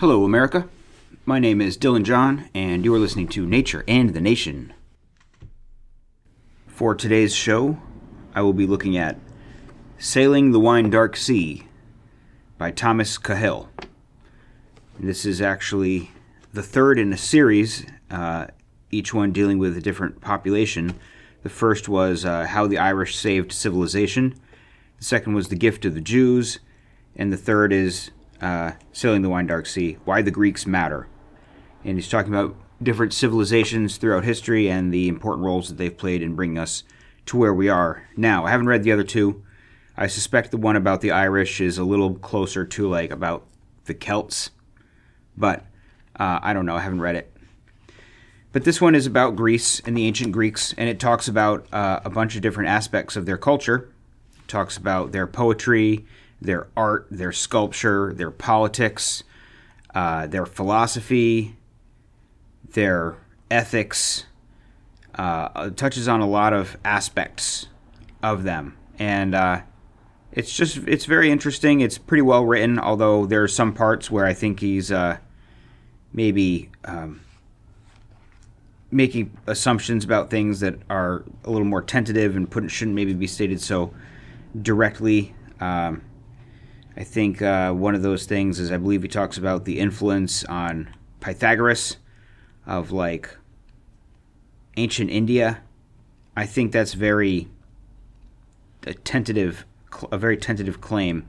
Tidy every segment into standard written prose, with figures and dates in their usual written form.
Hello, America. My name is Dylan John, and you are listening to Nature and the Nation. For today's show, I will be looking at Sailing the Wine Dark Sea by Thomas Cahill. This is actually the third in a series, each one dealing with a different population. The first was How the Irish Saved Civilization. The second was The Gift of the Jews. And the third is Sailing the Wine Dark Sea, Why the Greeks Matter. And he's talking about different civilizations throughout history and the important roles that they've played in bringing us to where we are now. I haven't read the other two. I suspect the one about the Irish is a little closer to like about the Celts, but I don't know. I haven't read it. But this one is about Greece and the ancient Greeks, and it talks about a bunch of different aspects of their culture. It talks about their poetry, their art, their sculpture, their politics, their philosophy, their ethics. It touches on a lot of aspects of them, and it's very interesting. It's pretty well written, although there are some parts where I think he's maybe making assumptions about things that are a little more tentative and shouldn't maybe be stated so directly. I think one of those things is I believe he talks about the influence on Pythagoras of like ancient India. I think that's a very tentative claim.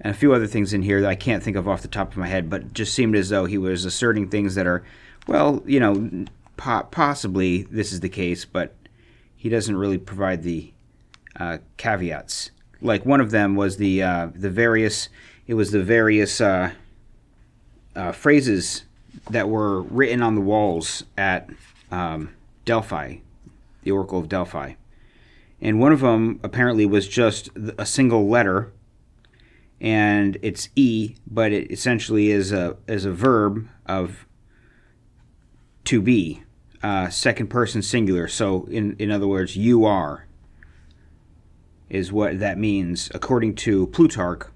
And a few other things in here that I can't think of off the top of my head, but it just seemed as though he was asserting things that are, well, you know, possibly this is the case, but he doesn't really provide the caveats. Like one of them was the various phrases that were written on the walls at Delphi, the Oracle of Delphi. And one of them apparently was just a single letter, and it's E, but it essentially is a verb of to be, second person singular. So in other words, you are is what that means according to Plutarch.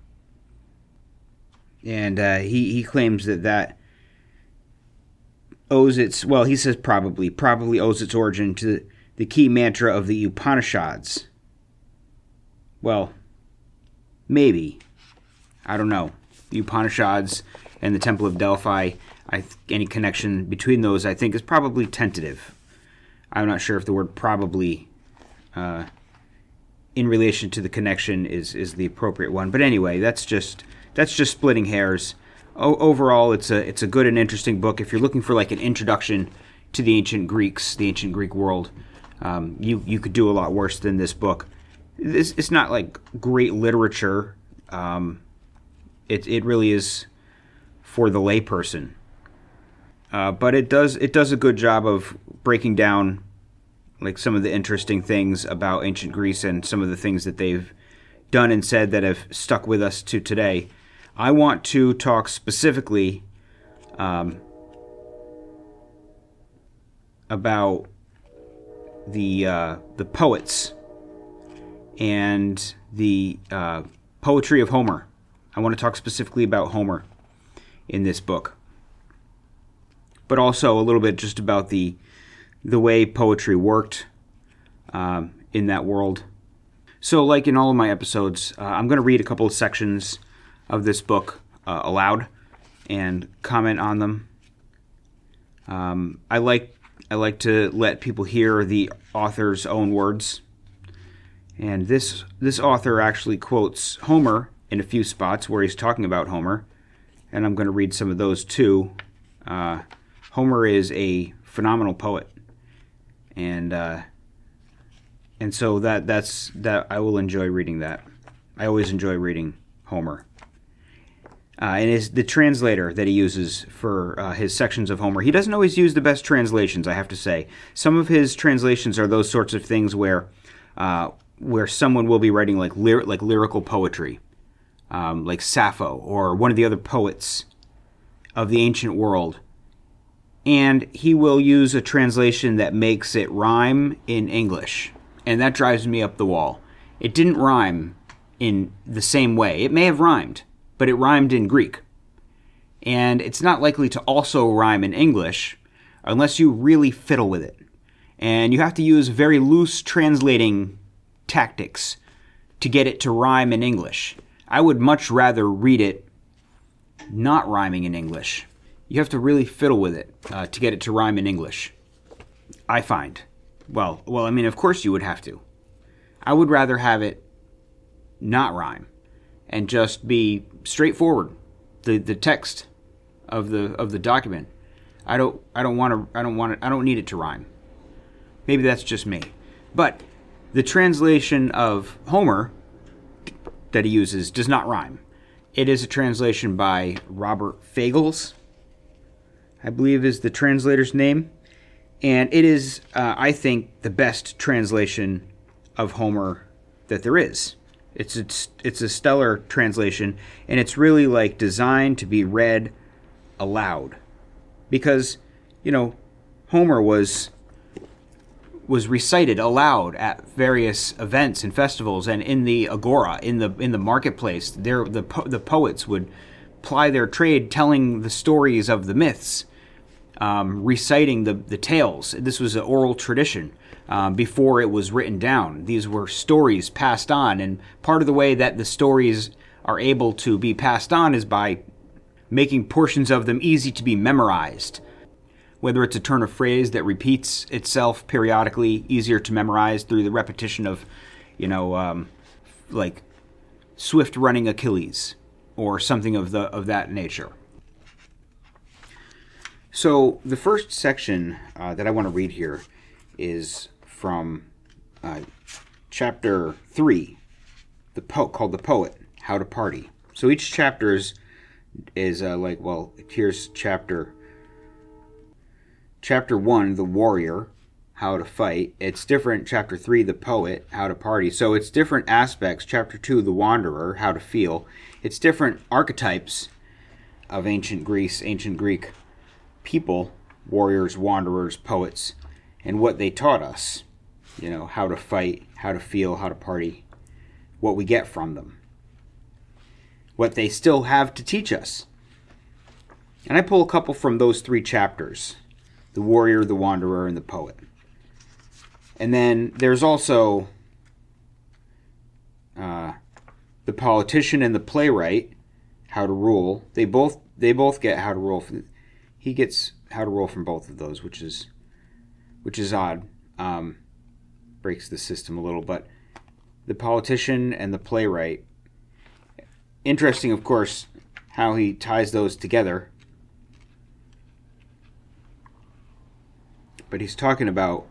And he claims that owes its, well, he says probably owes its origin to the key mantra of the Upanishads. Well, maybe. I don't know. The Upanishads and the Temple of Delphi, any connection between those, I think, is probably tentative. I'm not sure if the word probably in relation to the connection is the appropriate one. But anyway, that's just splitting hairs. Overall, it's a good and interesting book. If you're looking for like an introduction to the ancient Greeks, the ancient Greek world, you could do a lot worse than this book. It's not like great literature. It really is for the layperson. But it does a good job of breaking down like some of the interesting things about ancient Greece and some of the things that they've done and said that have stuck with us to today. I want to talk specifically about the poets and the poetry of Homer. I want to talk specifically about Homer in this book, but also a little bit just about the way poetry worked in that world. So like in all of my episodes, I'm going to read a couple of sections of this book aloud and comment on them. I like to let people hear the author's own words. And this author actually quotes Homer in a few spots where he's talking about Homer, and I'm going to read some of those too. Homer is a phenomenal poet, and so that's I will enjoy reading that. I always enjoy reading Homer. And is the translator that he uses for his sections of Homer. He doesn't always use the best translations, I have to say. Some of his translations are those sorts of things where someone will be writing like lyrical poetry, like Sappho or one of the other poets of the ancient world, and he will use a translation that makes it rhyme in English, and that drives me up the wall. It didn't rhyme in the same way. It may have rhymed, but it rhymed in Greek. and it's not likely to also rhyme in English unless you really fiddle with it. And you have to use very loose translating tactics to get it to rhyme in English. I would much rather read it not rhyming in English. You have to really fiddle with it to get it to rhyme in English, I find. Well, I mean, of course you would have to. I would rather have it not rhyme and just be straightforward. The text of the document. I don't need it to rhyme. Maybe that's just me. But the translation of Homer that he uses does not rhyme. It is a translation by Robert Fagles, I believe is the translator's name. And it is, I think, the best translation of Homer that there is. It's a stellar translation, and it's really like designed to be read aloud. Because, you know, Homer was recited aloud at various events and festivals, and in the agora, in the marketplace, the poets would ply their trade telling the stories of the myths, reciting the tales. This was an oral tradition before it was written down. These were stories passed on, and part of the way that the stories are able to be passed on is by making portions of them easy to be memorized. Whether it's a turn of phrase that repeats itself periodically, easier to memorize through the repetition of, like swift running Achilles or something of that nature. So the first section that I want to read here is from chapter 3, called The Poet, How to Party. So each chapter is here's Chapter 1, The Warrior, How to Fight. It's different. Chapter 3, The Poet, How to Party. So it's different aspects. Chapter 2, The Wanderer, How to Feel. It's different archetypes of ancient Greece, ancient Greek people, warriors, wanderers, poets, and what they taught us. You know, how to fight, how to feel, how to party, what we get from them, what they still have to teach us. And I pull a couple from those 3 chapters. The warrior, the wanderer, and the poet. And then there's also the politician and the playwright, how to rule. They both get how to rule. He gets how to rule from both of those, which is odd. Breaks the system a little, but the politician and the playwright. Interesting, of course, how he ties those together. But he's talking about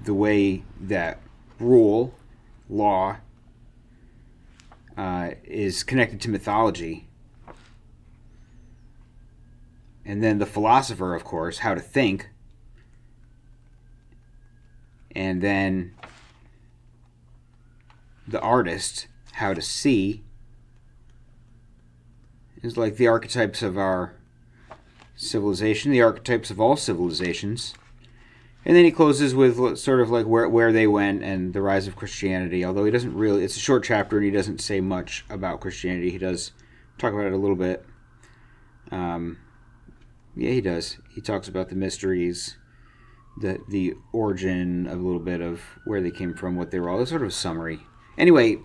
the way that rule, law, is connected to mythology. And then the philosopher, of course, how to think. And then the artist, how to see. Is like the archetypes of our civilization, the archetypes of all civilizations. And then he closes with sort of like where they went and the rise of Christianity, although he doesn't really, it's a short chapter and he doesn't say much about Christianity. He does talk about it a little bit. Yeah, he does. He talks about the mysteries, the origin, a little bit of where they came from, what they were all. It's sort of a summary. Anyway,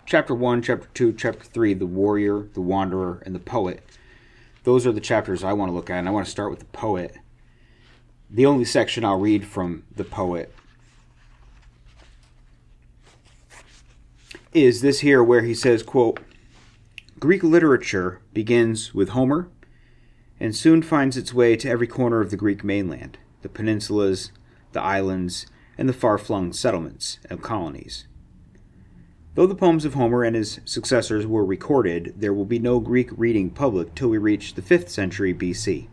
chapter 1, chapter 2, chapter 3, the warrior, the wanderer, and the poet. Those are the chapters I want to look at, and I want to start with the poet. The only section I'll read from the poet is this here where he says, quote, Greek literature begins with Homer and soon finds its way to every corner of the Greek mainland, the peninsulas, the islands, and the far-flung settlements and colonies. Though the poems of Homer and his successors were recorded, there will be no Greek reading public till we reach the 5th century BC.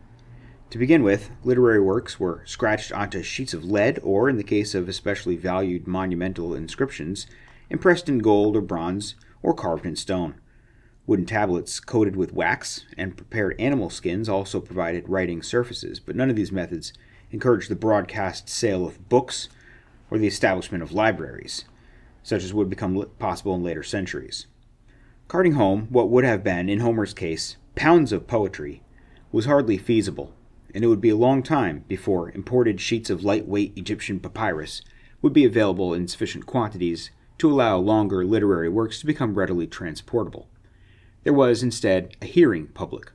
To begin with, literary works were scratched onto sheets of lead or, in the case of especially valued monumental inscriptions, impressed in gold or bronze or carved in stone. Wooden tablets coated with wax and prepared animal skins also provided writing surfaces, but none of these methods encouraged the broadcast sale of books or the establishment of libraries, such as would become possible in later centuries. Carting home what would have been, in Homer's case, pounds of poetry was hardly feasible, and it would be a long time before imported sheets of lightweight Egyptian papyrus would be available in sufficient quantities to allow longer literary works to become readily transportable. There was, instead, a hearing public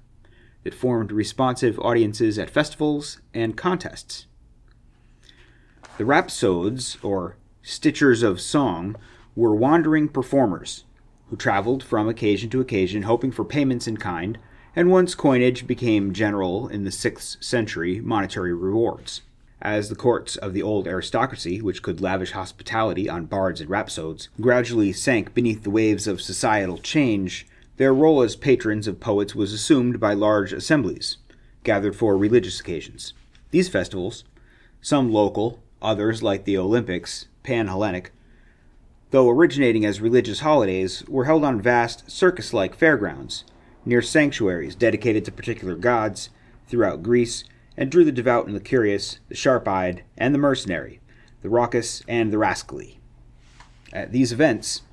that formed responsive audiences at festivals and contests. The rhapsodes, or stitchers of song, were wandering performers who traveled from occasion to occasion hoping for payments in kind, and once coinage became general in the 6th century, monetary rewards. As the courts of the old aristocracy, which could lavish hospitality on bards and rhapsodes, gradually sank beneath the waves of societal change, their role as patrons of poets was assumed by large assemblies, gathered for religious occasions. These festivals, some local, others, like the Olympics, pan-Hellenic, though originating as religious holidays, were held on vast circus-like fairgrounds, near sanctuaries dedicated to particular gods throughout Greece, and drew the devout and the curious, the sharp-eyed and the mercenary, the raucous and the rascally. At these events,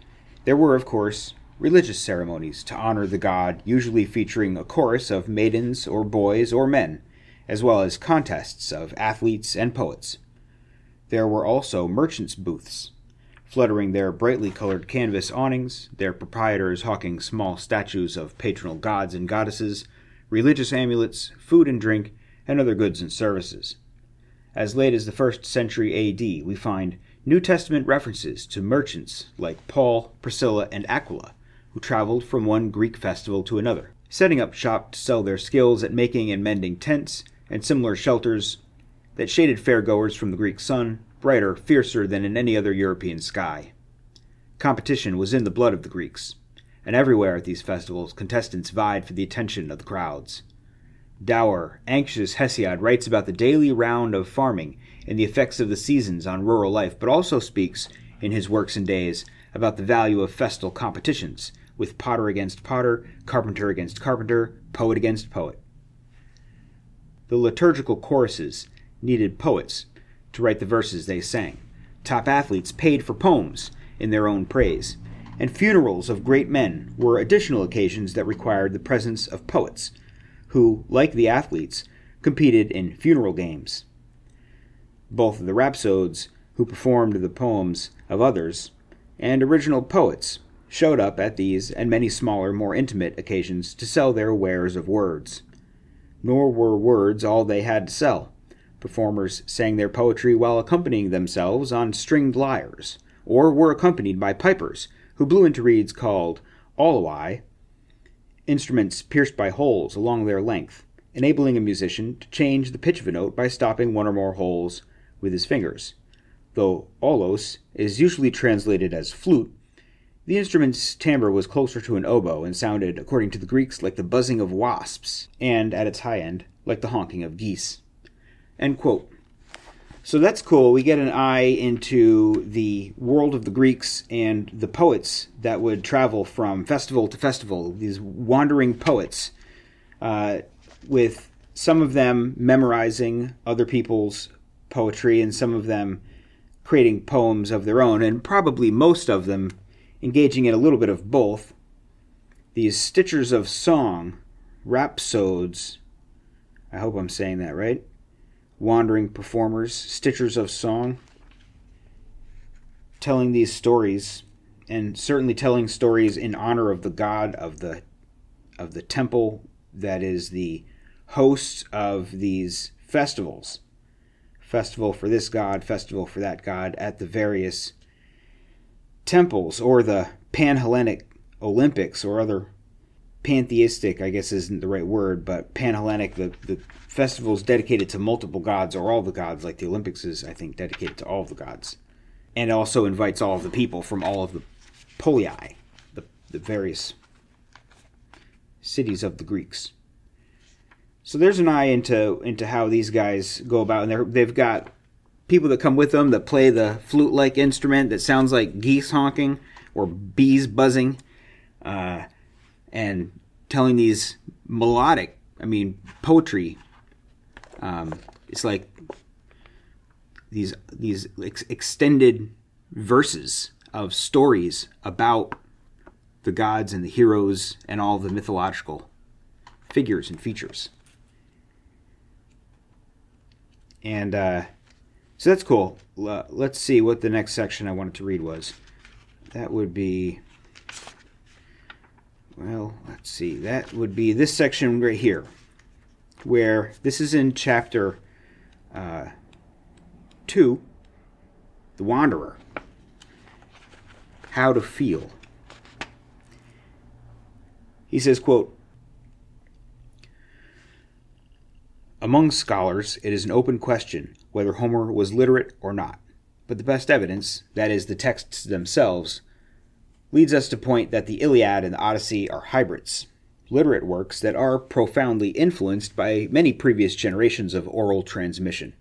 there were, of course, religious ceremonies to honor the god, usually featuring a chorus of maidens or boys or men, as well as contests of athletes and poets. There were also merchants' booths, fluttering their brightly colored canvas awnings, their proprietors hawking small statues of patronal gods and goddesses, religious amulets, food and drink, and other goods and services. As late as the 1st century A.D., we find New Testament references to merchants like Paul, Priscilla, and Aquila, who traveled from one Greek festival to another, setting up shop to sell their skills at making and mending tents and similar shelters that shaded fairgoers from the Greek sun, brighter, fiercer than in any other European sky. Competition was in the blood of the Greeks, and everywhere at these festivals contestants vied for the attention of the crowds. Dour, anxious Hesiod writes about the daily round of farming and the effects of the seasons on rural life, but also speaks, in his Works and Days, about the value of festal competitions, with potter against potter, carpenter against carpenter, poet against poet. The liturgical choruses needed poets to write the verses they sang. Top athletes paid for poems in their own praise, and funerals of great men were additional occasions that required the presence of poets, who, like the athletes, competed in funeral games. Both the rhapsodes, who performed the poems of others, and original poets showed up at these and many smaller, more intimate occasions to sell their wares of words. Nor were words all they had to sell. Performers sang their poetry while accompanying themselves on stringed lyres, or were accompanied by pipers, who blew into reeds called oloi, instruments pierced by holes along their length, enabling a musician to change the pitch of a note by stopping one or more holes with his fingers. Though olos is usually translated as flute, the instrument's timbre was closer to an oboe and sounded, according to the Greeks, like the buzzing of wasps, and, at its high end, like the honking of geese. End quote. So that's cool. We get an eye into the world of the Greeks and the poets that would travel from festival to festival, these wandering poets, with some of them memorizing other people's poetry and some of them creating poems of their own, and probably most of them engaging in a little bit of both. These stitchers of song, rhapsodes, I hope I'm saying that right, wandering performers, stitchers of song, telling these stories, and certainly telling stories in honor of the god of the temple that is the host of these festivals. Festival for this god, festival for that god, at the various temples, or the pan-Hellenic Olympics, or other pantheistic, I guess isn't the right word, but pan-Hellenic, the festivals dedicated to multiple gods, or all the gods, like the Olympics is, I think, dedicated to all of the gods. And also invites all of the people from all of the polii, the various cities of the Greeks. So there's an eye into how these guys go about, and they've got people that come with them that play the flute-like instrument that sounds like geese honking or bees buzzing, and telling these melodic, poetry. It's like these extended verses of stories about the gods and the heroes and all the mythological figures and features. And so that's cool. Let's see what the next section I wanted to read was. That would be, well, let's see. That would be this section right here, where this is in chapter 2, The Wanderer. How to feel. He says, quote, "Among scholars, it is an open question whether Homer was literate or not, but the best evidence, that is, the texts themselves, leads us to point that the Iliad and the Odyssey are hybrids, literate works that are profoundly influenced by many previous generations of oral transmission.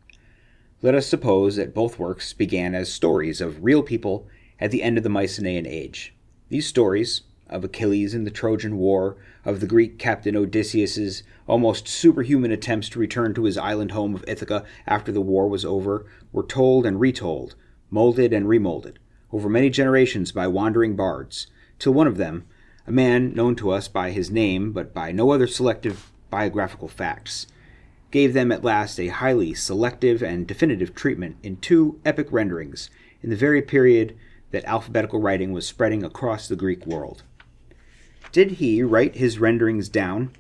Let us suppose that both works began as stories of real people at the end of the Mycenaean age. These stories, of Achilles and the Trojan War, of the Greek captain Odysseus's almost superhuman attempts to return to his island home of Ithaca after the war was over, were told and retold, molded and remolded, over many generations by wandering bards, till one of them, a man known to us by his name but by no other selective biographical facts, gave them at last a highly selective and definitive treatment in 2 epic renderings in the very period that alphabetical writing was spreading across the Greek world. Did he write his renderings down?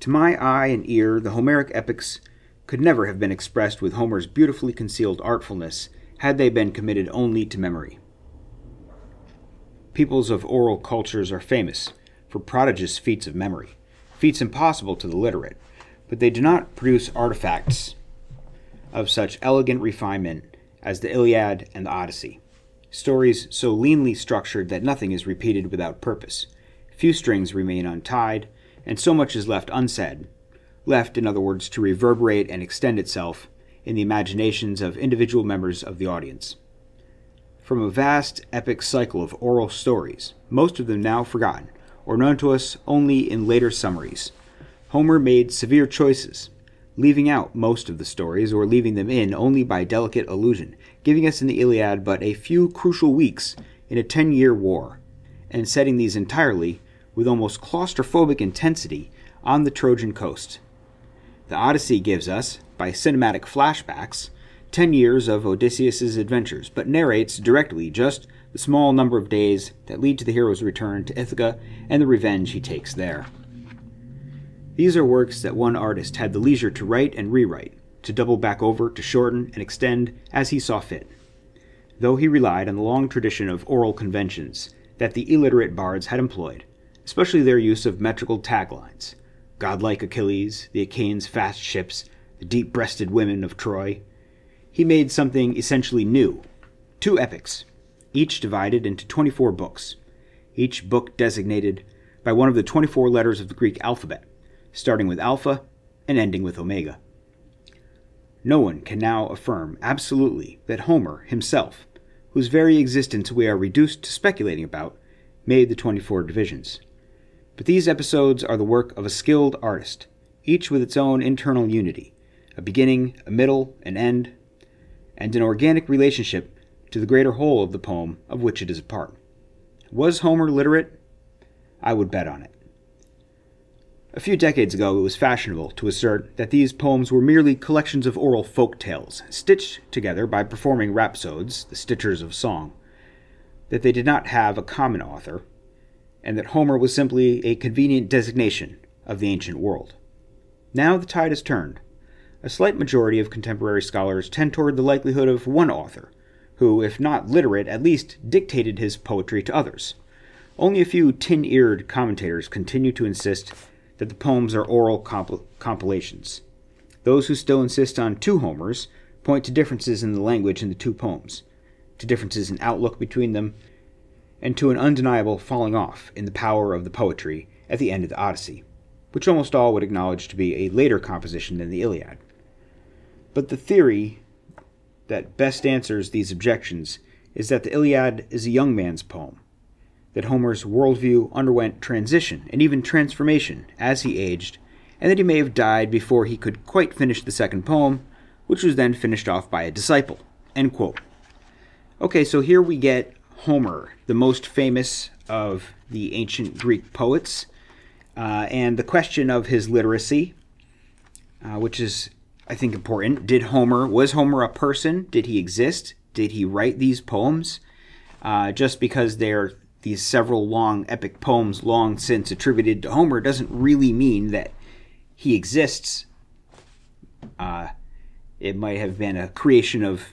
To my eye and ear, the Homeric epics could never have been expressed with Homer's beautifully concealed artfulness had they been committed only to memory. Peoples of oral cultures are famous for prodigious feats of memory, feats impossible to the literate, but they do not produce artifacts of such elegant refinement as the Iliad and the Odyssey, stories so leanly structured that nothing is repeated without purpose. Few strings remain untied, and so much is left unsaid, left, in other words, to reverberate and extend itself in the imaginations of individual members of the audience. From a vast epic cycle of oral stories, most of them now forgotten, or known to us only in later summaries, Homer made severe choices, leaving out most of the stories or leaving them in only by delicate allusion, giving us in the Iliad but a few crucial weeks in a 10-year war, and setting these entirely, with almost claustrophobic intensity, on the Trojan coast. The Odyssey gives us, by cinematic flashbacks, 10 years of Odysseus's adventures, but narrates directly just the small number of days that lead to the hero's return to Ithaca and the revenge he takes there. These are works that one artist had the leisure to write and rewrite, to double back over, to shorten and extend as he saw fit, though he relied on the long tradition of oral conventions that the illiterate bards had employed, especially their use of metrical taglines, godlike Achilles, the Achaeans' fast ships, the deep-breasted women of Troy. He made something essentially new, 2 epics, each divided into 24 books, each book designated by one of the 24 letters of the Greek alphabet, starting with Alpha and ending with Omega. No one can now affirm absolutely that Homer himself, whose very existence we are reduced to speculating about, made the 24 divisions. But these episodes are the work of a skilled artist, each with its own internal unity, a beginning, a middle, an end, and an organic relationship to the greater whole of the poem of which it is a part. Was Homer literate? I would bet on it. A few decades ago, it was fashionable to assert that these poems were merely collections of oral folk tales, stitched together by performing rhapsodes, the stitchers of song, that they did not have a common author, and that Homer was simply a convenient designation of the ancient world. Now the tide has turned. A slight majority of contemporary scholars tend toward the likelihood of one author, who, if not literate, at least dictated his poetry to others. Only a few tin-eared commentators continue to insist that the poems are oral compilations. Those who still insist on 2 Homers point to differences in the language in the 2 poems, to differences in outlook between them, and to an undeniable falling off in the power of the poetry at the end of the Odyssey, which almost all would acknowledge to be a later composition than the Iliad. But the theory that best answers these objections is that the Iliad is a young man's poem, that Homer's worldview underwent transition and even transformation as he aged, and that he may have died before he could quite finish the second poem, which was then finished off by a disciple. End quote. Okay, so here we get Homer, the most famous of the ancient Greek poets, and the question of his literacy, which is, I think, important. Was Homer a person? Did he exist? Did he write these poems? Just because they're these several long epic poems long since attributed to Homer doesn't really mean that he exists. It might have been a creation of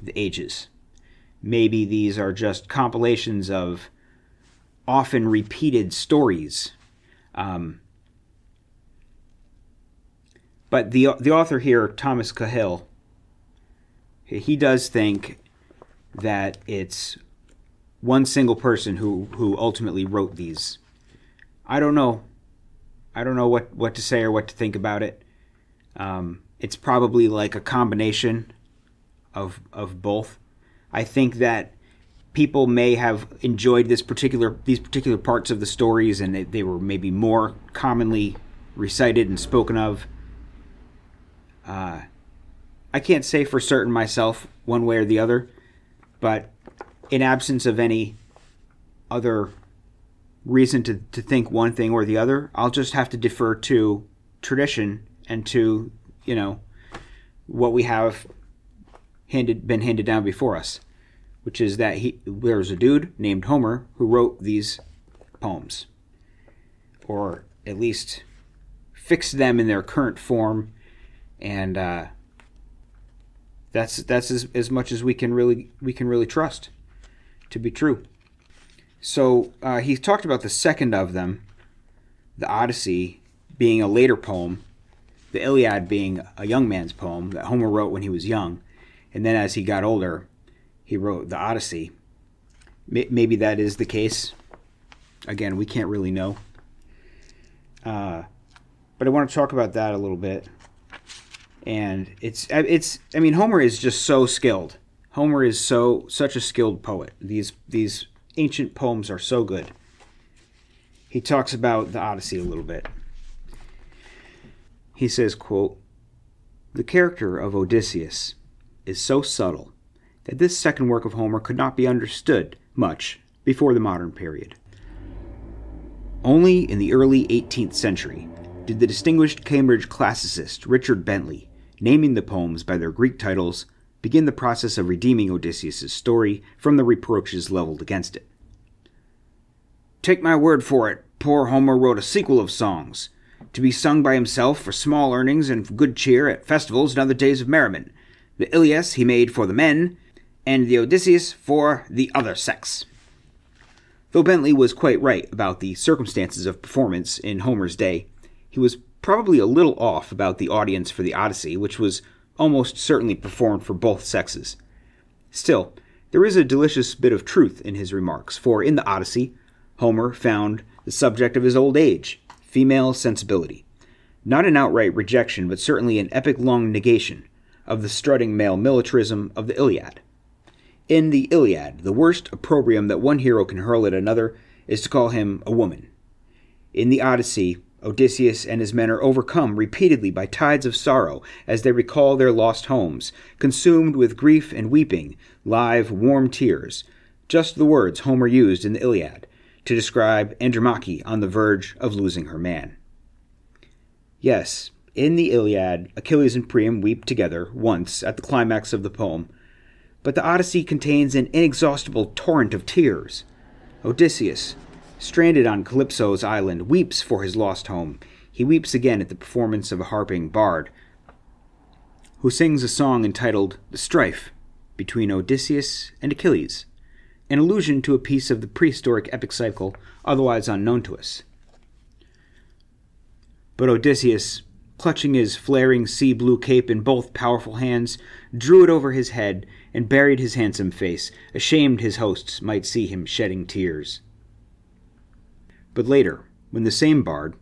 the ages. Maybe these are just compilations of often repeated stories. But the author here, Thomas Cahill, he does think that it's one single person who ultimately wrote these. I don't know. I don't know what to say or what to think about it. It's probably like a combination of both. I think that people may have enjoyed these particular parts of the stories, and they were maybe more commonly recited and spoken of. I can't say for certain myself one way or the other, but in absence of any other reason to think one thing or the other, I'll just have to defer to tradition and to, what we have been handed down before us, which is that there's a dude named Homer who wrote these poems, or at least fixed them in their current form, and that's as much as we can really trust to be true. So he talked about the second of them, the Odyssey, being a later poem, the Iliad being a young man's poem that Homer wrote when he was young, and then as he got older, he wrote the Odyssey. Maybe that is the case. Again, we can't really know. But I want to talk about that a little bit. And Homer is just so skilled. Homer is such a skilled poet. These ancient poems are so good. He talks about the Odyssey a little bit. He says, quote, "The character of Odysseus is so subtle that this second work of Homer could not be understood much before the modern period. Only in the early 18th century did the distinguished Cambridge classicist Richard Bentley, naming the poems by their Greek titles, begin the process of redeeming Odysseus' story from the reproaches leveled against it. Take my word for it, poor Homer wrote a sequel of songs, to be sung by himself for small earnings and for good cheer at festivals and other days of merriment. The Iliad he made for the men, and the Odysseus for the other sex." Though Bentley was quite right about the circumstances of performance in Homer's day, he was probably a little off about the audience for the Odyssey, which was almost certainly performed for both sexes. Still, there is a delicious bit of truth in his remarks, for in the Odyssey, Homer found the subject of his old age, female sensibility. Not an outright rejection, but certainly an epic-long negation of the strutting male militarism of the Iliad. In the Iliad, the worst opprobrium that one hero can hurl at another is to call him a woman. In the Odyssey, Odysseus and his men are overcome repeatedly by tides of sorrow as they recall their lost homes, consumed with grief and weeping, live, warm tears, just the words Homer used in the Iliad to describe Andromache on the verge of losing her man. Yes, in the Iliad, Achilles and Priam weep together once at the climax of the poem, but the Odyssey contains an inexhaustible torrent of tears. Odysseus, stranded on Calypso's island, weeps for his lost home. He weeps again at the performance of a harping bard, who sings a song entitled The Strife between Odysseus and Achilles, an allusion to a piece of the prehistoric epic cycle otherwise unknown to us. But Odysseus, clutching his flaring sea-blue cape in both powerful hands, drew it over his head and buried his handsome face, ashamed his hosts might see him shedding tears. But later, when the same bard,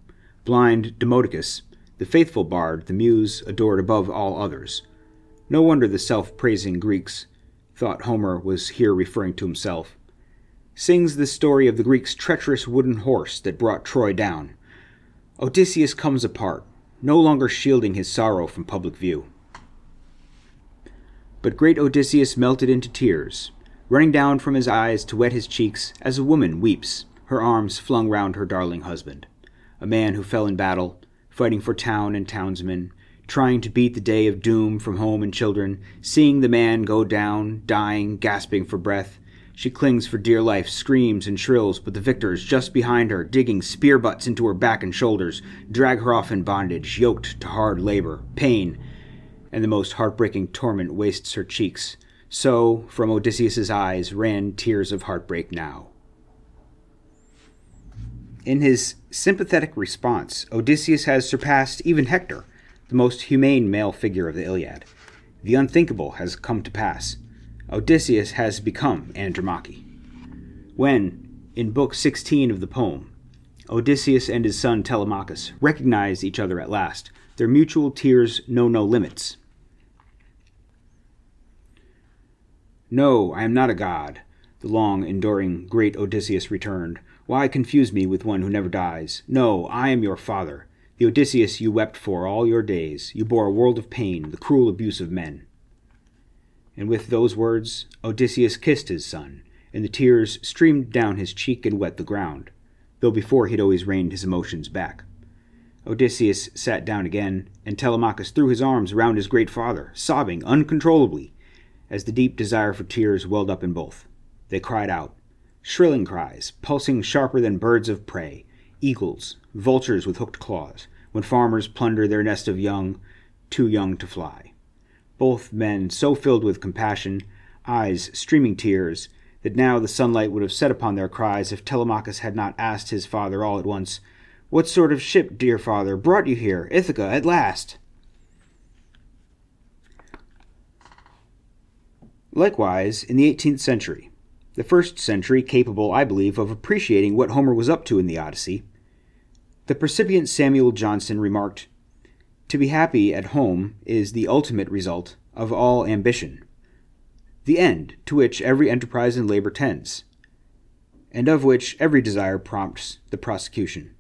blind Demodocus, the faithful bard the muse adored above all others, no wonder the self-praising Greeks thought Homer was here referring to himself, sings the story of the Greeks' treacherous wooden horse that brought Troy down. Odysseus comes apart, no longer shielding his sorrow from public view. But great Odysseus melted into tears, running down from his eyes to wet his cheeks as a woman weeps, her arms flung round her darling husband. a man who fell in battle, fighting for town and townsmen, trying to beat the day of doom from home and children, seeing the man go down, dying, gasping for breath. She clings for dear life, screams and shrills, but the victors just behind her, digging spear butts into her back and shoulders, drag her off in bondage, yoked to hard labor, pain, and the most heartbreaking torment wastes her cheeks. So, from Odysseus's eyes ran tears of heartbreak now. In his sympathetic response, Odysseus has surpassed even Hector, the most humane male figure of the Iliad. The unthinkable has come to pass. Odysseus has become Andromache. When, in Book 16 of the poem, Odysseus and his son Telemachus recognize each other at last, their mutual tears know no limits. "No, I am not a god," the long-enduring great Odysseus returned. "Why confuse me with one who never dies? No, I am your father, the Odysseus you wept for all your days. You bore a world of pain, the cruel abuse of men." And with those words, Odysseus kissed his son, and the tears streamed down his cheek and wet the ground, though before he'd always reined his emotions back. Odysseus sat down again, and Telemachus threw his arms around his great father, sobbing uncontrollably, as the deep desire for tears welled up in both. They cried out, shrilling cries, pulsing sharper than birds of prey, eagles, vultures with hooked claws, when farmers plunder their nest of young, too young to fly. Both men so filled with compassion, eyes streaming tears, that now the sunlight would have set upon their cries if Telemachus had not asked his father all at once, "What sort of ship, dear father, brought you here, Ithaca, at last?" Likewise, in the 18th century, the first century capable, I believe, of appreciating what Homer was up to in the Odyssey, the precipient Samuel Johnson remarked, "To be happy at home is the ultimate result of all ambition, the end to which every enterprise and labor tends, and of which every desire prompts the prosecution."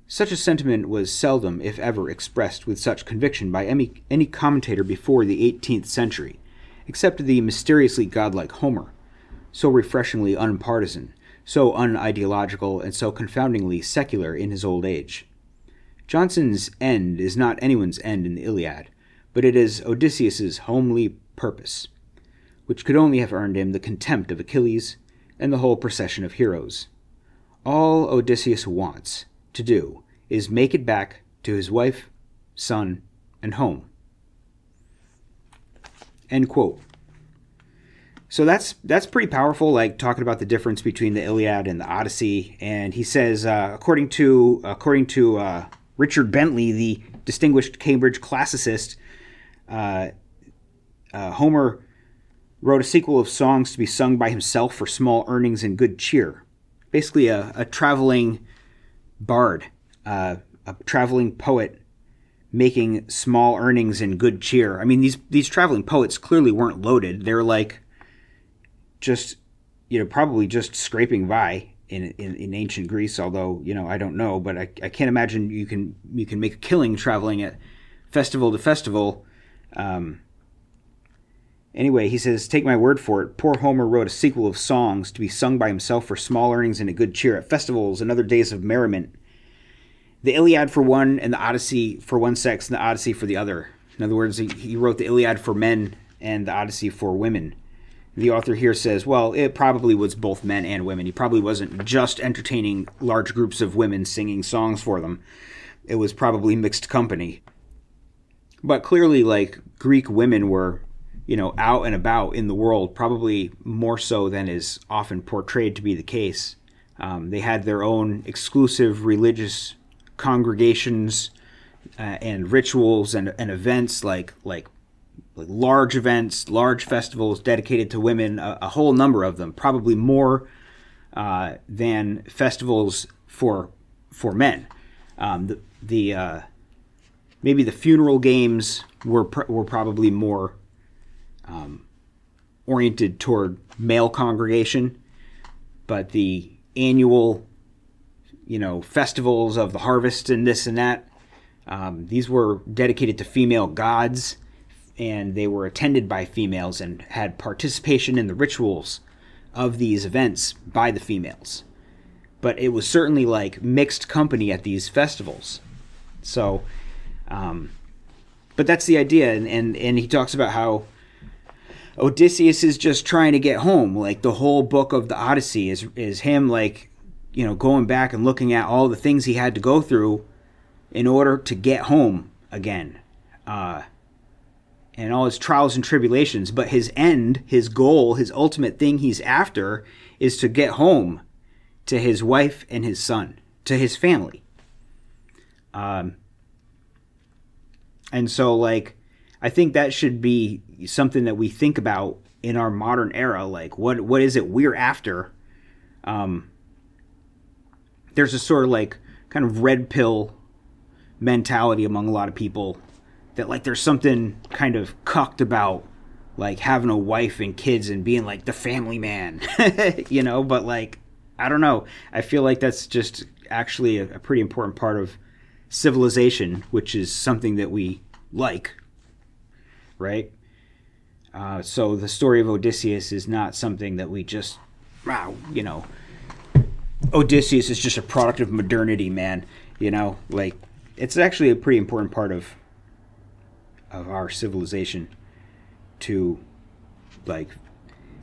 Such a sentiment was seldom, if ever, expressed with such conviction by any commentator before the 18th century, except the mysteriously godlike Homer, so refreshingly unpartisan, so unideological, and so confoundingly secular in his old age. Johnson's end is not anyone's end in the Iliad, but it is Odysseus's homely purpose, which could only have earned him the contempt of Achilles and the whole procession of heroes. All Odysseus wants to do is make it back to his wife, son, and home. End quote. So that's pretty powerful, like talking about the difference between the Iliad and the Odyssey. And he says, according to Richard Bentley, the distinguished Cambridge classicist, Homer wrote a sequel of songs to be sung by himself for small earnings and good cheer. Basically, a traveling bard, a traveling poet, making small earnings and good cheer. I mean, these traveling poets clearly weren't loaded. They're like just, probably just scraping by in ancient Greece, although, I don't know, but I can't imagine you can make a killing traveling at festival to festival. Anyway, he says, "Take my word for it, poor Homer wrote a sequel of songs to be sung by himself for small earnings and a good cheer at festivals and other days of merriment. The Iliad for one, and the Odyssey for one sex, and the Odyssey for the other." In other words, he wrote the Iliad for men and the Odyssey for women. The author here says, well, it probably was both men and women. He probably wasn't just entertaining large groups of women singing songs for them. It was probably mixed company. But clearly, Greek women were, out and about in the world, probably more so than is often portrayed to be the case. They had their own exclusive religious congregations and rituals and events like large events, large festivals dedicated to women, a whole number of them, probably more than festivals for men. Maybe the funeral games were probably more oriented toward male congregation, but the annual festivals of the harvest and this and that, these were dedicated to female gods, and they were attended by females and had participation in the rituals of these events by the females. but it was certainly like mixed company at these festivals. So, but that's the idea, and he talks about how Odysseus is just trying to get home. Like the whole book of the Odyssey is him, like, you know, going back and looking at all the things he had to go through in order to get home again, and all his trials and tribulations. But his end, his goal, his ultimate thing he's after is to get home to his wife and his son, to his family. And so, like, I think that should be something that we think about in our modern era. Like, what is it we're after? There's a sort of like kind of red pill mentality among a lot of people that, like, there's something kind of cucked about, like, having a wife and kids and being like the family man, you know. But, like, I don't know. I feel like that's just actually a pretty important part of civilization, which is something that we like, right? So the story of Odysseus is not something that we just, you know, Odysseus is just a product of modernity, man. You know, like, it's actually a pretty important part of our civilization to, like,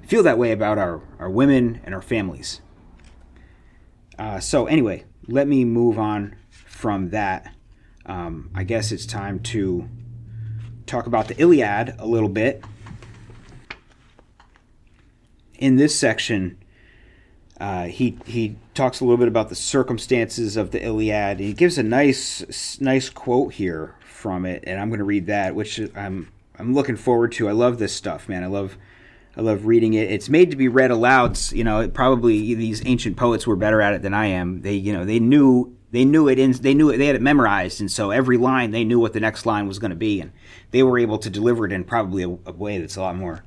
feel that way about our women and our families. So anyway, let me move on from that. I guess it's time to talk about the Iliad a little bit. In this section, he talks a little bit about the circumstances of the Iliad. He gives a nice quote here from it, and I'm going to read that, which I'm looking forward to. I love this stuff, man. I love reading it. It's made to be read aloud. You know, probably these ancient poets were better at it than I am. They knew it. They had it memorized, and so every line they knew what the next line was going to be, and they were able to deliver it in probably a way that's a lot more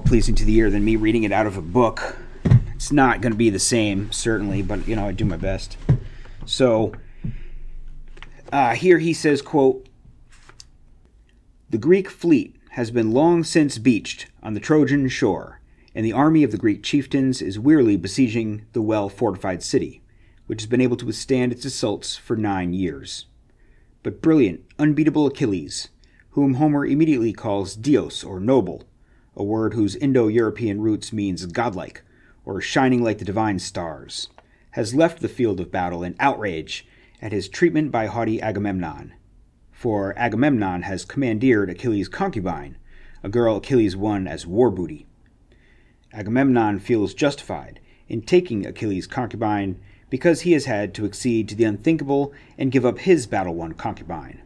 pleasing to the ear than me reading it out of a book. It's not going to be the same, certainly, but, you know, I do my best. So here he says, quote, "The Greek fleet has been long since beached on the Trojan shore, and the army of the Greek chieftains is wearily besieging the well-fortified city, which has been able to withstand its assaults for 9 years. But brilliant, unbeatable Achilles, whom Homer immediately calls Dios, or noble, a word whose Indo-European roots means godlike, or shining like the divine stars, has left the field of battle in outrage at his treatment by haughty Agamemnon. For Agamemnon has commandeered Achilles' concubine, a girl Achilles won as war booty. Agamemnon feels justified in taking Achilles' concubine because he has had to accede to the unthinkable and give up his battle-won concubine.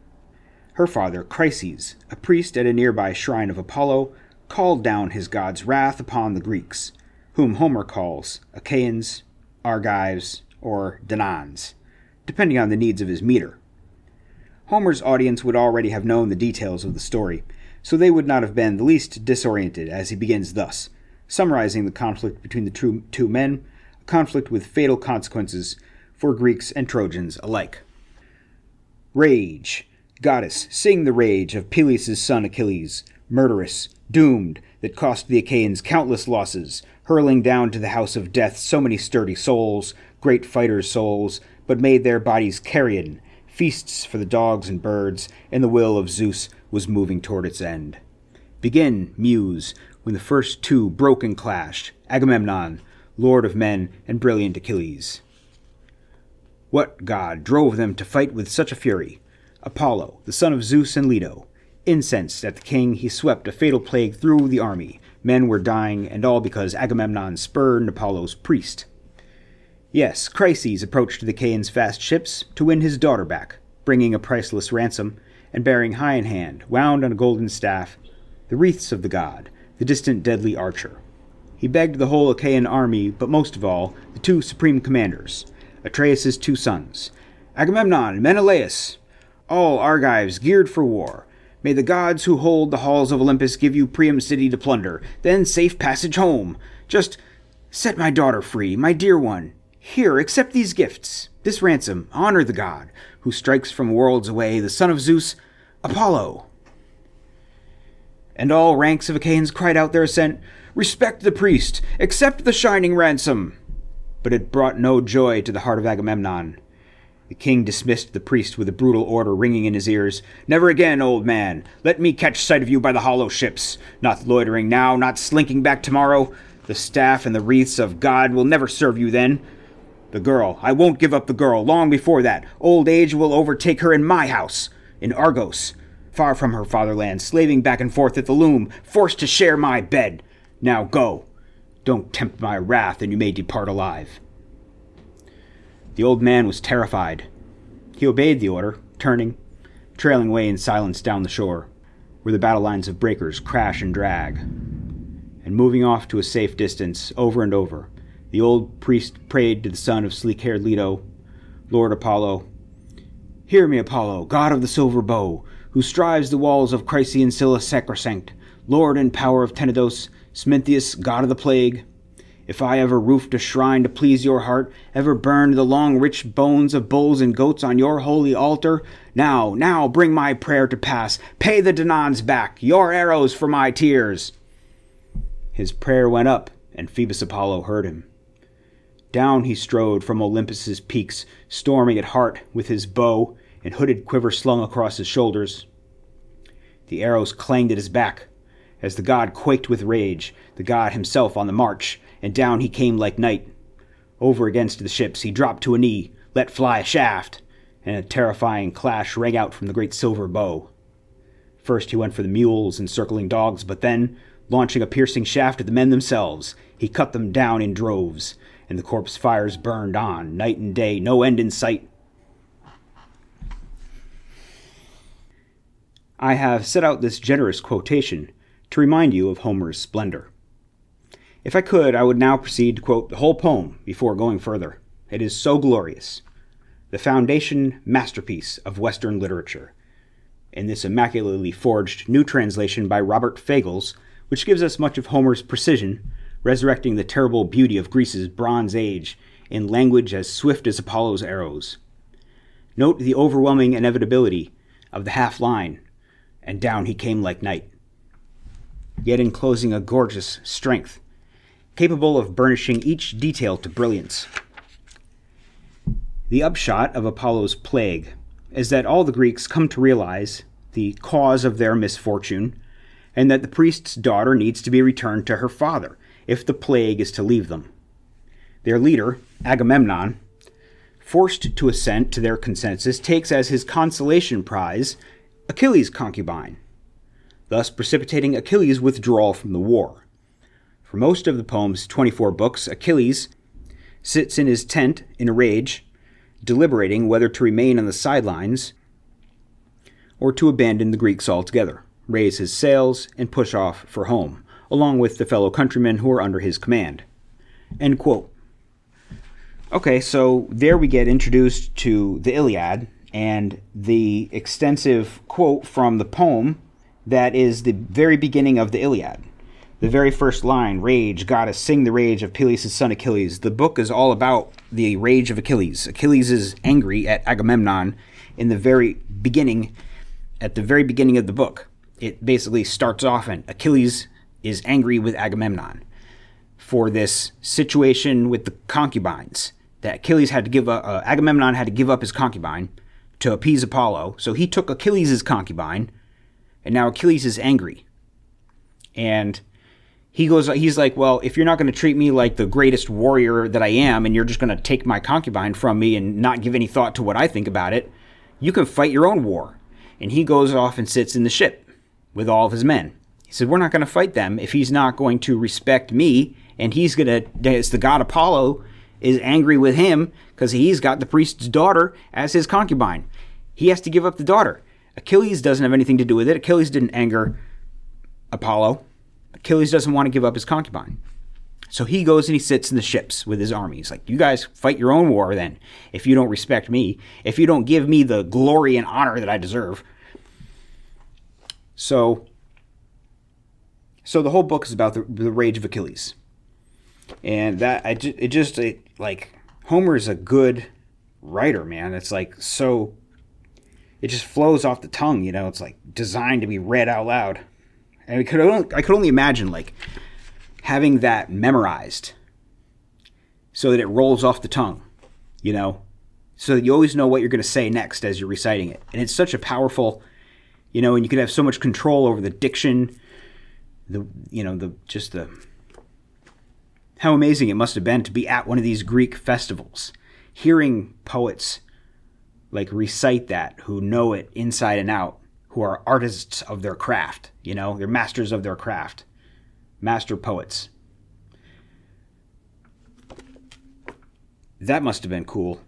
Her father, Chryses, a priest at a nearby shrine of Apollo, called down his god's wrath upon the Greeks, whom Homer calls Achaeans, Argives, or Danans, depending on the needs of his meter. Homer's audience would already have known the details of the story, so they would not have been the least disoriented as he begins thus, summarizing the conflict between the two men, a conflict with fatal consequences for Greeks and Trojans alike. Rage, goddess, sing the rage of Peleus' son Achilles, murderous, doomed, that cost the Achaeans countless losses, hurling down to the house of death so many sturdy souls, great fighters' souls, but made their bodies carrion, feasts for the dogs and birds, and the will of Zeus was moving toward its end. Begin, muse, when the first two broke and clashed, Agamemnon, lord of men, and brilliant Achilles. What god drove them to fight with such a fury? Apollo, the son of Zeus and Leto. Incensed at the king, he swept a fatal plague through the army. Men were dying, and all because Agamemnon spurned Apollo's priest. Yes, Chryses approached the Achaeans' fast ships to win his daughter back, bringing a priceless ransom, and bearing high in hand, wound on a golden staff, the wreaths of the god, the distant deadly archer. He begged the whole Achaean army, but most of all, the two supreme commanders, Atreus' two sons, Agamemnon and Menelaus, all Argives geared for war. May the gods who hold the halls of Olympus give you Priam's city to plunder, then safe passage home. Just set my daughter free, my dear one. Here, accept these gifts, this ransom, honor the god, who strikes from worlds away, the son of Zeus, Apollo. And all ranks of Achaeans cried out their assent, Respect the priest, accept the shining ransom. but it brought no joy to the heart of Agamemnon. The king dismissed the priest with a brutal order ringing in his ears. "Never again, old man. Let me catch sight of you by the hollow ships. Not loitering now, not slinking back tomorrow. The staff and the wreaths of God will never serve you then. The girl, I won't give up the girl. Long before that, old age will overtake her in my house, in Argos, far from her fatherland, slaving back and forth at the loom, forced to share my bed. Now go. Don't tempt my wrath, and you may depart alive." The old man was terrified. He obeyed the order, turning, trailing away in silence down the shore, where the battle lines of breakers crash and drag. And moving off to a safe distance, over and over, the old priest prayed to the son of sleek-haired Leto, "Lord Apollo, hear me, Apollo, god of the silver bow, who strives the walls of Chryse and Scylla sacrosanct, lord and power of Tenedos, Smintheus, god of the plague. If I ever roofed a shrine to please your heart, ever burned the long rich bones of bulls and goats on your holy altar, now bring my prayer to pass. Pay the Danaans back, your arrows for my tears." His prayer went up, and Phoebus Apollo heard him. Down he strode from Olympus's peaks, storming at heart with his bow and hooded quiver slung across his shoulders. The arrows clanged at his back, as the god quaked with rage, the god himself on the march, and down he came like night. Over against the ships he dropped to a knee, let fly a shaft, and a terrifying clash rang out from the great silver bow. First he went for the mules and circling dogs, but then, launching a piercing shaft at the men themselves, he cut them down in droves, and the corpse fires burned on, night and day, no end in sight. I have set out this generous quotation to remind you of Homer's splendor. If I could, I would now proceed to quote the whole poem before going further. It is so glorious, the foundation masterpiece of Western literature. In this immaculately forged new translation by Robert Fagles, which gives us much of Homer's precision, resurrecting the terrible beauty of Greece's Bronze Age in language as swift as Apollo's arrows. Note the overwhelming inevitability of the half-line, "and down he came like night," yet enclosing a gorgeous strength, capable of burnishing each detail to brilliance. The upshot of Apollo's plague is that all the Greeks come to realize the cause of their misfortune, and that the priest's daughter needs to be returned to her father if the plague is to leave them. Their leader, Agamemnon, forced to assent to their consensus, takes as his consolation prize Achilles' concubine, thus precipitating Achilles' withdrawal from the war. For most of the poem's 24 books, Achilles sits in his tent in a rage, deliberating whether to remain on the sidelines or to abandon the Greeks altogether, raise his sails, and push off for home, along with the fellow countrymen who are under his command. End quote. Okay, so there we get introduced to the Iliad and the extensive quote from the poem that is the very beginning of the Iliad. The very first line, "Rage, goddess, sing the rage of Peleus' son Achilles." The book is all about the rage of Achilles. Achilles is angry at Agamemnon in the very beginning, at the very beginning of the book. It basically starts off and Achilles is angry with Agamemnon for this situation with the concubines that Achilles had to give up. Agamemnon had to give up his concubine to appease Apollo, so he took Achilles' concubine, and now Achilles is angry. And he's like, well, if you're not going to treat me like the greatest warrior that I am, and you're just going to take my concubine from me and not give any thought to what I think about it, you can fight your own war. And he goes off and sits in the ship with all of his men. He said, we're not going to fight them if he's not going to respect me, and it's the god Apollo is angry with him because he's got the priest's daughter as his concubine. He has to give up the daughter. Achilles doesn't have anything to do with it. Achilles didn't anger Apollo. Achilles doesn't want to give up his concubine. So he goes and he sits in the ships with his army. He's like, you guys fight your own war then, if you don't respect me, if you don't give me the glory and honor that I deserve. So the whole book is about the rage of Achilles. And Homer is a good writer, man. It's like, so, it just flows off the tongue, you know. It's like designed to be read out loud. And I could only imagine, like, having that memorized so that it rolls off the tongue, you know, so that you always know what you're going to say next as you're reciting it. And it's such a powerful, you know, and you can have so much control over the diction, how amazing it must have been to be at one of these Greek festivals, hearing poets like recite that, who know it inside and out, who are artists of their craft, you know, they're masters of their craft, master poets. That must have been cool.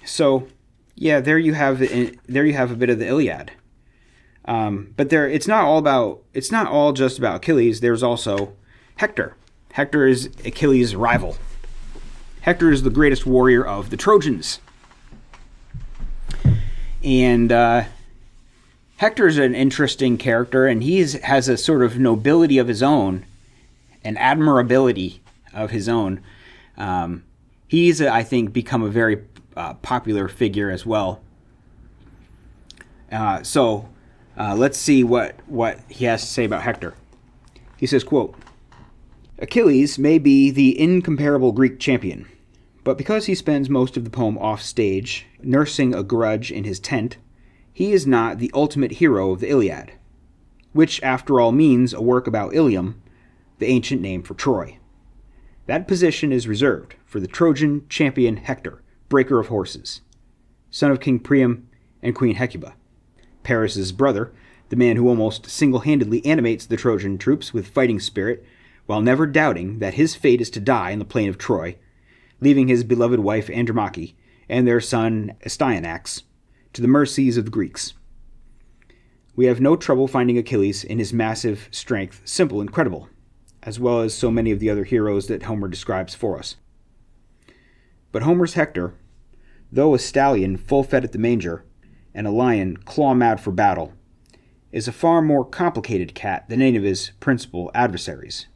So, yeah, there you have a bit of the Iliad. But it's not all just about Achilles. There's also Hector. Hector is Achilles' rival. Hector is the greatest warrior of the Trojans. And Hector is an interesting character, and he has a sort of nobility of his own, an admirability of his own. He's, I think, become a very popular figure as well. So let's see what he has to say about Hector. He says, quote, Achilles may be the incomparable Greek champion, but because he spends most of the poem off stage, nursing a grudge in his tent, he is not the ultimate hero of the Iliad, which after all means a work about Ilium, the ancient name for Troy. That position is reserved for the Trojan champion Hector, breaker of horses, son of King Priam and Queen Hecuba, Paris's brother, the man who almost single-handedly animates the Trojan troops with fighting spirit, while never doubting that his fate is to die in the plain of Troy, leaving his beloved wife Andromache and their son Astyanax to the mercies of the Greeks. We have no trouble finding Achilles in his massive strength simple and credible, as well as so many of the other heroes that Homer describes for us. But Homer's Hector, though a stallion full-fed at the manger, and a lion claw-mad for battle, is a far more complicated cat than any of his principal adversaries.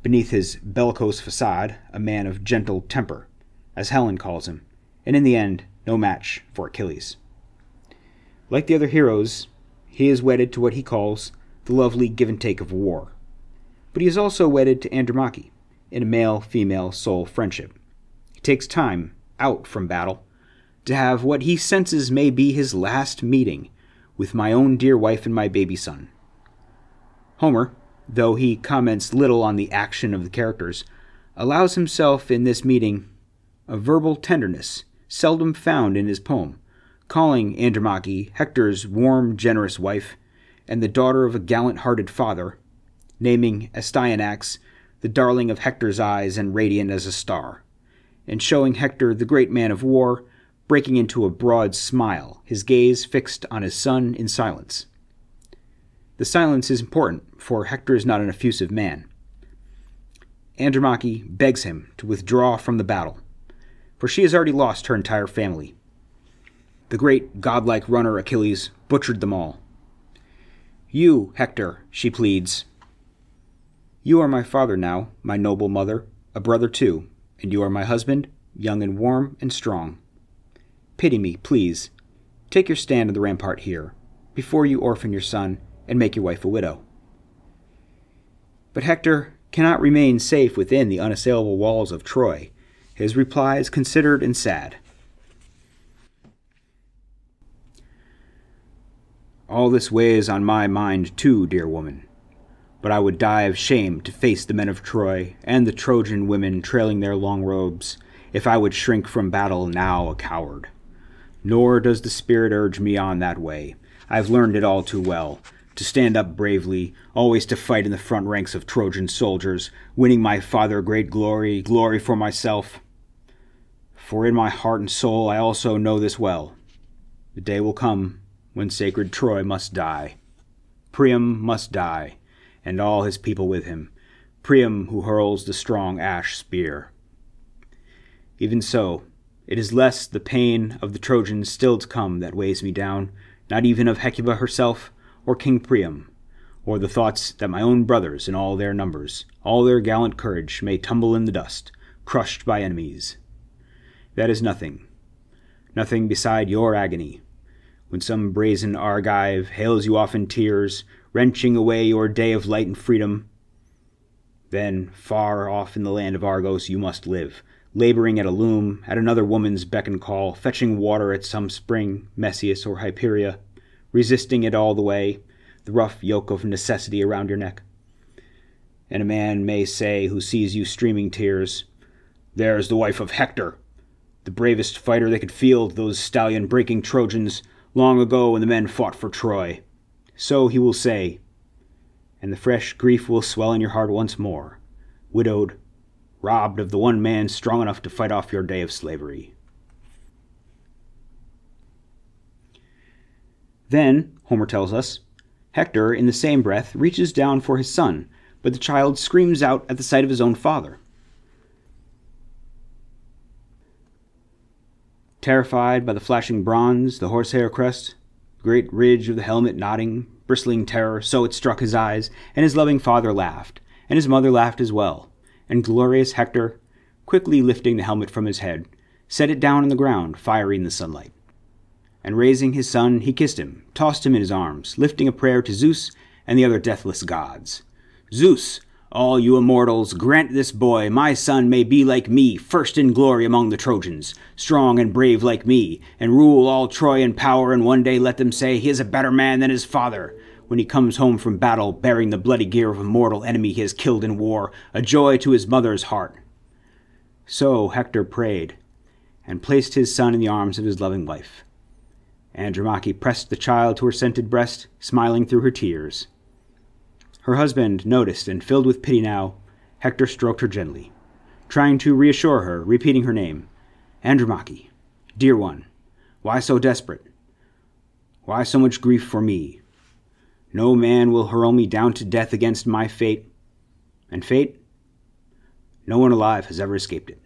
Beneath his bellicose facade, a man of gentle temper, as Helen calls him, and in the end, no match for Achilles. Like the other heroes, he is wedded to what he calls the lovely give-and-take of war. But he is also wedded to Andromache, in a male-female soul friendship. He takes time out from battle to have what he senses may be his last meeting with my own dear wife and my baby son. Homer, though he comments little on the action of the characters, allows himself in this meeting a verbal tenderness seldom found in his poem, calling Andromache Hector's warm, generous wife and the daughter of a gallant-hearted father, naming Astyanax the darling of Hector's eyes and radiant as a star, and showing Hector, the great man of war, breaking into a broad smile, his gaze fixed on his son in silence. The silence is important, for Hector is not an effusive man. Andromache begs him to withdraw from the battle, for she has already lost her entire family. The great godlike runner Achilles butchered them all. You, Hector, she pleads. You are my father now, my noble mother, a brother too, and you are my husband, young and warm and strong. Pity me, please. Take your stand on the rampart here, before you orphan your son and make your wife a widow. But Hector cannot remain safe within the unassailable walls of Troy. His reply is considered and sad. All this weighs on my mind too, dear woman, but I would die of shame to face the men of Troy and the Trojan women trailing their long robes, if I would shrink from battle now a coward. Nor does the spirit urge me on that way. I've learned it all too well, to stand up bravely, always to fight in the front ranks of Trojan soldiers, winning my father great glory, glory for myself. For in my heart and soul I also know this well. The day will come when sacred Troy must die. Priam must die, and all his people with him, Priam who hurls the strong ash spear. Even so, it is less the pain of the Trojans still to come that weighs me down, not even of Hecuba herself, or King Priam, or the thoughts that my own brothers in all their numbers, all their gallant courage, may tumble in the dust, crushed by enemies. That is nothing, nothing beside your agony, when some brazen Argive hails you off in tears, wrenching away your day of light and freedom. Then, far off in the land of Argos you must live, laboring at a loom, at another woman's beck and call, fetching water at some spring, Messius or Hyperia, resisting it all the way, the rough yoke of necessity around your neck. And a man may say, who sees you streaming tears, "There's the wife of Hector, the bravest fighter they could field, those stallion-breaking Trojans, long ago when the men fought for Troy." So he will say, and the fresh grief will swell in your heart once more, widowed, robbed of the one man strong enough to fight off your day of slavery. Then, Homer tells us, Hector, in the same breath, reaches down for his son, but the child screams out at the sight of his own father. Terrified by the flashing bronze, the horsehair crest, great ridge of the helmet nodding, bristling terror, so it struck his eyes, and his loving father laughed, and his mother laughed as well, and glorious Hector, quickly lifting the helmet from his head, set it down on the ground, fiery in the sunlight. And raising his son, he kissed him, tossed him in his arms, lifting a prayer to Zeus and the other deathless gods. "Zeus, all you immortals, grant this boy, my son, may be like me, first in glory among the Trojans, strong and brave like me, and rule all Troy in power, and one day let them say he is a better man than his father, when he comes home from battle, bearing the bloody gear of a mortal enemy he has killed in war, a joy to his mother's heart." So Hector prayed, and placed his son in the arms of his loving wife. Andromache pressed the child to her scented breast, smiling through her tears. Her husband noticed, and filled with pity now, Hector stroked her gently, trying to reassure her, repeating her name. "Andromache, dear one, why so desperate? Why so much grief for me? No man will hurl me down to death against my fate. And fate? No one alive has ever escaped it,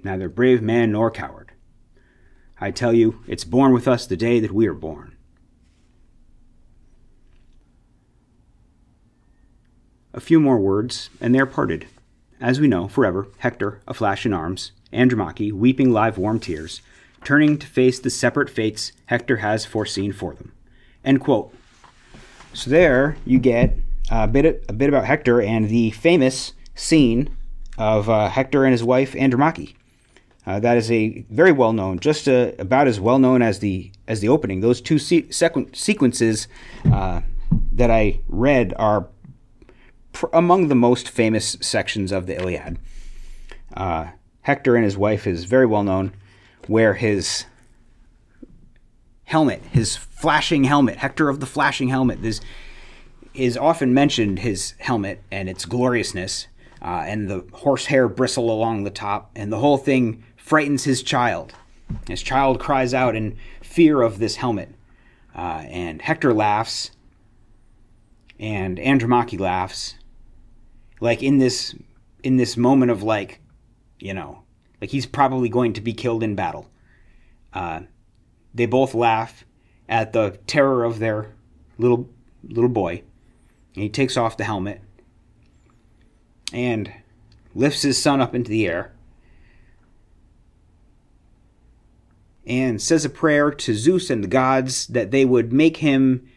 neither brave man nor coward. I tell you, it's born with us the day that we are born." A few more words, and they are parted. As we know, forever, Hector, a flash in arms, Andromache, weeping live warm tears, turning to face the separate fates Hector has foreseen for them. End quote. So there you get a bit about Hector and the famous scene of Hector and his wife Andromache. That is a very well known, just about as well known as the opening. Those two sequences that I read are among the most famous sections of the Iliad. Hector and his wife is very well known, where his helmet, his flashing helmet, Hector of the flashing helmet, is often mentioned, his helmet and its gloriousness, and the horsehair bristle along the top, and the whole thing frightens his child. His child cries out in fear of this helmet, and Hector laughs, and Andromache laughs, like in this moment of like he's probably going to be killed in battle. They both laugh at the terror of their little boy, and he takes off the helmet and lifts his son up into the air and says a prayer to Zeus and the gods that they would make him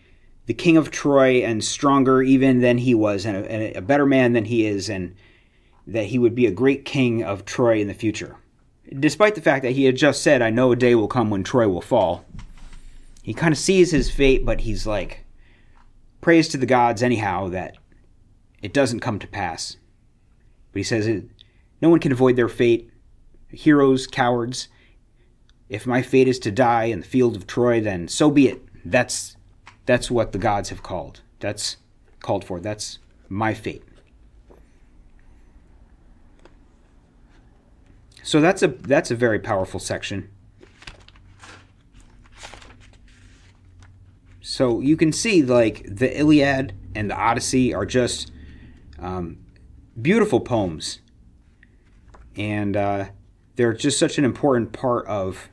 the king of Troy and stronger even than he was, and a better man than he is, and that he would be a great king of Troy in the future. Despite the fact that he had just said, "I know a day will come when Troy will fall," he kind of sees his fate, but he's like, prays to the gods anyhow that it doesn't come to pass. But he says, no one can avoid their fate. Heroes, cowards. If my fate is to die in the field of Troy, then so be it. That's what the gods have called. That's called for. That's my fate. So that's a very powerful section. So you can see, like, the Iliad and the Odyssey are just beautiful poems, and they're just such an important part of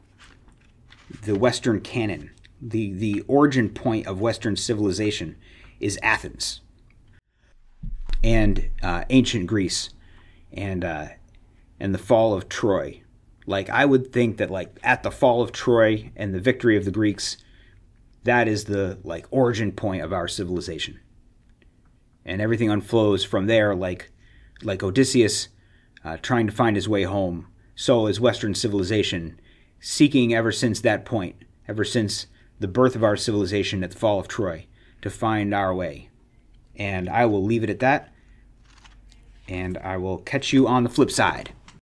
the Western canon. The origin point of Western civilization is Athens and ancient Greece and the fall of Troy. Like, I would think that, like, at the fall of Troy and the victory of the Greeks, that is the, like, origin point of our civilization. And everything unflows from there, like Odysseus trying to find his way home, so is Western civilization, seeking ever since that point, ever since the birth of our civilization at the fall of Troy, to find our way. And I will leave it at that, and I will catch you on the flip side.